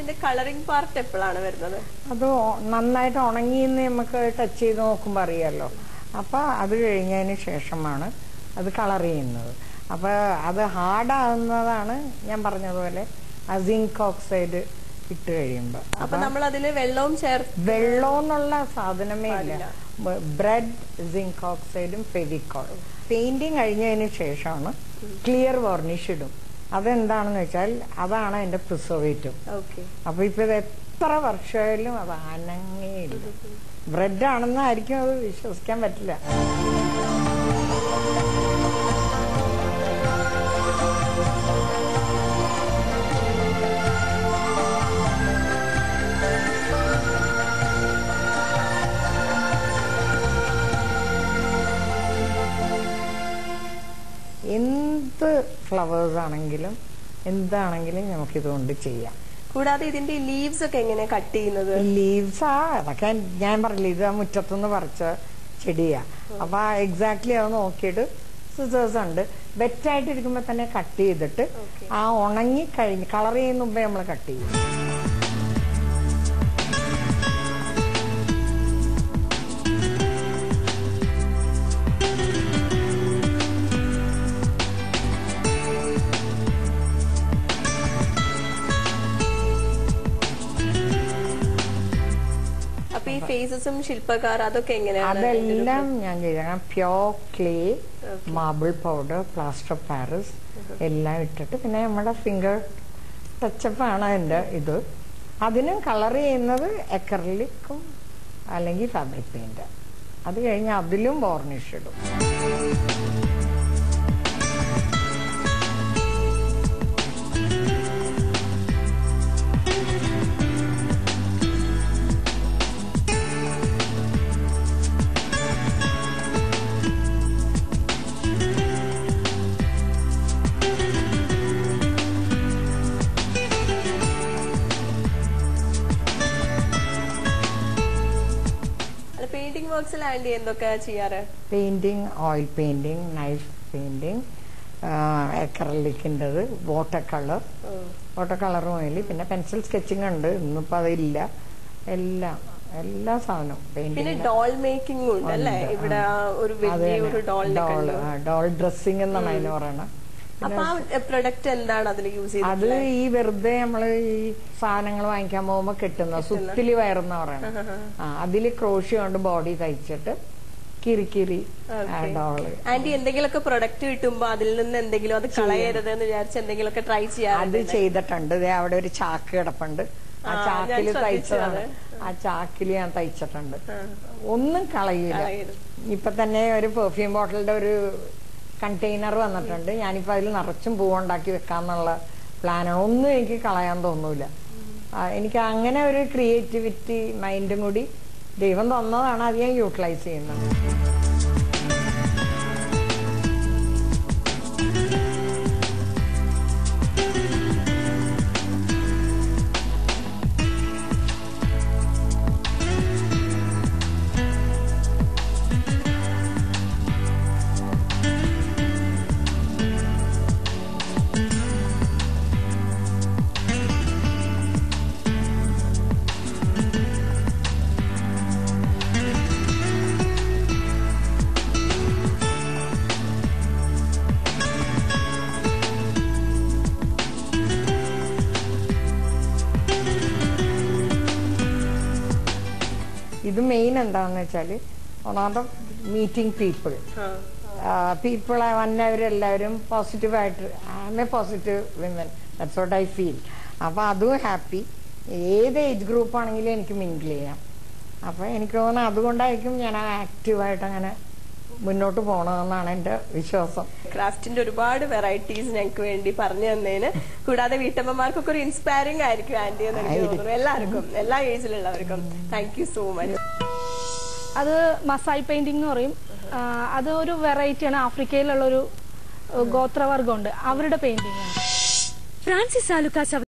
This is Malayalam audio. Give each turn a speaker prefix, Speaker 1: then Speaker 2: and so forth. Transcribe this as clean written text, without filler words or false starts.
Speaker 1: ഇതിന്റെ കളറിംഗ് പാർട്ട് എപ്പോഴാണ് വരുന്നത്?
Speaker 2: അത് നന്നായിട്ട് ഉണങ്ങിയെന്ന് നമുക്ക് ടച്ച് ചെയ്ത് നോക്കുമ്പോൾ അറിയാമല്ലോ. അപ്പോൾ അത് കഴിഞ്ഞതിന് ശേഷമാണ് അത് കളർ ചെയ്യുന്നത്. അപ്പോൾ അത് ഹാർഡാകുന്നതാണ് ഞാൻ പറഞ്ഞതുപോലെ ആ സിങ്ക് ഓക്സൈഡ് ഇട്ട് കഴിയുമ്പോൾ.
Speaker 1: അപ്പൊ നമ്മൾ അതിൽ വെള്ളവും
Speaker 2: വെള്ളം എന്നുള്ള സാധനമേ ഇല്ല. ബ്രെഡ്, സിങ്ക് ഓക്സൈഡും ഫെവിക്കോൾ. പെയിന്റിങ് കഴിഞ്ഞതിന് ശേഷമാണ് ക്ലിയർ വാർണിഷ് ഇടും. അതെന്താണെന്ന് വെച്ചാൽ അതാണ് അതിന്റെ പ്രിസർവേറ്റീവ്. അപ്പൊ ഇപ്പൊ ഇത് എത്ര വർഷമായാലും അത് അനങ്ങേയില്ല. ബ്രെഡ് ആണെന്നായിരിക്കും അത് വിശ്വസിക്കാൻ പറ്റില്ല. എന്ത് ഫ്ലവേഴ്സ് ആണെങ്കിലും എന്താണെങ്കിലും നമുക്കിതുകൊണ്ട് ചെയ്യാം.
Speaker 1: കൂടാതെ ഇതിന്റെ ലീവ്സ് ഒക്കെ എങ്ങനെ കട്ട് ചെയ്യുന്നത്?
Speaker 2: ലീവ്സ് അതൊക്കെ ഞാൻ പറഞ്ഞില്ല, ഇത് ആ മുറ്റത്തുനിന്ന് പറിച്ച ചെടിയാ. അപ്പൊ എക്സാക്ട്ലി അത് നോക്കിയിട്ട് സിസേഴ്സ് ഉണ്ട്. വെറ്റായിട്ടിരിക്കുമ്പോ തന്നെ കട്ട് ചെയ്തിട്ട് ആ ഉണങ്ങി കഴിഞ്ഞ് കളർ ചെയ്യുന്ന മുമ്പേ നമ്മൾ കട്ട് ചെയ്യും.
Speaker 1: ഫേസസും ശില്പക്കാർ അതൊക്കെ എങ്ങനെയാണ്?
Speaker 2: അതെല്ലാം ഞാൻ ചെയ്ത pure clay, marble powder, plaster of Paris എല്ലാം ഇട്ടിട്ട് പിന്നെ നമ്മുടെ ഫിംഗർ ടച്ചപ്പാണ് അതിന്റെ ഇത്. അതിനും കളർ ചെയ്യുന്നത് അക്രിലിക്കും അല്ലെങ്കിൽ ഫാബ്രിക് പെയിന്റ്. അത് കഴിഞ്ഞ് അതിലും വാർണിഷ് ഇടും.
Speaker 1: പെയിന്റിംഗ് വർക്ക്സിൽ ആൻഡി എന്തൊക്കെയാ ചെയ്യാറ്?
Speaker 2: Painting, oil painting, knife painting, അക്രിലിക്കിൻ്റെത്, വാട്ടർ കളറും അതിൽ, പിന്നെ പെൻസിൽ സ്കെച്ചിങ് ഉണ്ട്. ഇന്നിപ്പോ അതില്ല. എല്ലാ സാധനവും
Speaker 1: പിന്നെ ഡോൾ മേക്കിംഗ് ഉണ്ട് അല്ലേ? ഇവിടെ ഒരു വലിയൊരു
Speaker 2: ഡോൾ ഡ്രസ്സിംഗ് എന്നാണ് അതിന് പറയണത്.
Speaker 1: പ്രൊഡക്റ്റ് എന്താണ് അതിൽ യൂസ് ചെയ്യുന്നത്?
Speaker 2: അത് ഈ വെറുതെ നമ്മള് ഈ സാധനങ്ങൾ വാങ്ങിക്കാൻ പോകുമ്പോ കിട്ടുന്ന സുത്തിലി വയറെന്ന് പറയണത്. അതില് ക്രോഷ്യ കൊണ്ട് ബോഡി തയ്ച്ചിട്ട് കിരി ഡോള്.
Speaker 1: ആന്റി എന്തെങ്കിലുമൊക്കെ പ്രൊഡക്റ്റ് കിട്ടുമ്പോ അതിൽ നിന്ന് എന്തെങ്കിലും അത് കളയരുത് എന്ന് വിചാരിച്ച് എന്തെങ്കിലുമൊക്കെ ട്രൈ ചെയ്യാം?
Speaker 2: അത് ചെയ്തിട്ടുണ്ട്. അവിടെ ഒരു ചാക്ക് കിടപ്പുണ്ട്. ആ ചാക്കില് തയ്ച്ചതാണ്. ആ ചാക്കില് ഞാൻ തയ്ച്ചിട്ടുണ്ട്. ഒന്നും കളയില്ല. ഇപ്പൊ തന്നെ ഒരു പെർഫ്യൂം ബോട്ടിലിന്റെ ഒരു കണ്ടെയ്നർ വന്നിട്ടുണ്ട്. ഞാനിപ്പോ അതിൽ നിറച്ചും പൂവുണ്ടാക്കി വെക്കാന്നുള്ള പ്ലാനാണ്. ഒന്നും എനിക്ക് കളയാൻ തോന്നൂല. എനിക്ക് അങ്ങനെ ഒരു ക്രിയേറ്റിവിറ്റി മൈൻഡും കൂടി ദൈവം തന്നതാണ്. അത് ഞാൻ യൂട്ടിലൈസ് ചെയ്യുന്നത്. ഇത് മെയിൻ എന്താണെന്ന് വെച്ചാല് ഒന്നാമത്തെ മീറ്റിംഗ് പീപ്പിൾ വന്നവരെല്ലാവരും പോസിറ്റീവായിട്ട് positive women, that's what I feel. അപ്പൊ അതും ഹാപ്പി. ഏത് ഏജ് ഗ്രൂപ്പ് ആണെങ്കിലും എനിക്ക് മിങ്കിൾ ചെയ്യാം. അപ്പൊ എനിക്ക് തോന്നുന്നു അതുകൊണ്ടായിരിക്കും ഞാൻ ആക്റ്റീവായിട്ട് അങ്ങനെ മുന്നോട്ട് പോകണമെന്നാണ് എന്റെ വിശ്വാസം.
Speaker 1: ക്രാഫ്റ്റിന്റെ ഒരുപാട് വെറൈറ്റീസ് ഞങ്ങൾക്ക് വേണ്ടി പറഞ്ഞു തന്നതിന്, കൂടാതെ വീട്ടമ്മമാർക്കൊക്കെ ഒരു ഇൻസ്പയറിംഗ് ആയിരിക്കും ആന്റി എന്ന് എനിക്ക് തോന്നുന്നു. എല്ലാവർക്കും, എല്ലാ ഏജിലുള്ളവർക്കും. Thank you so much.
Speaker 3: അത് മസായ് പെയിന്റിംഗ് എന്ന് പറയും. അത് ഒരു വെറൈറ്റിയാണ്. ആഫ്രിക്കയിലുള്ള ഒരു ഗോത്രവർഗമുണ്ട്, അവരുടെ പെയിന്റിംഗ് ആണ്.
Speaker 4: ഫ്രാൻസിസ് ആലുക്കാസ്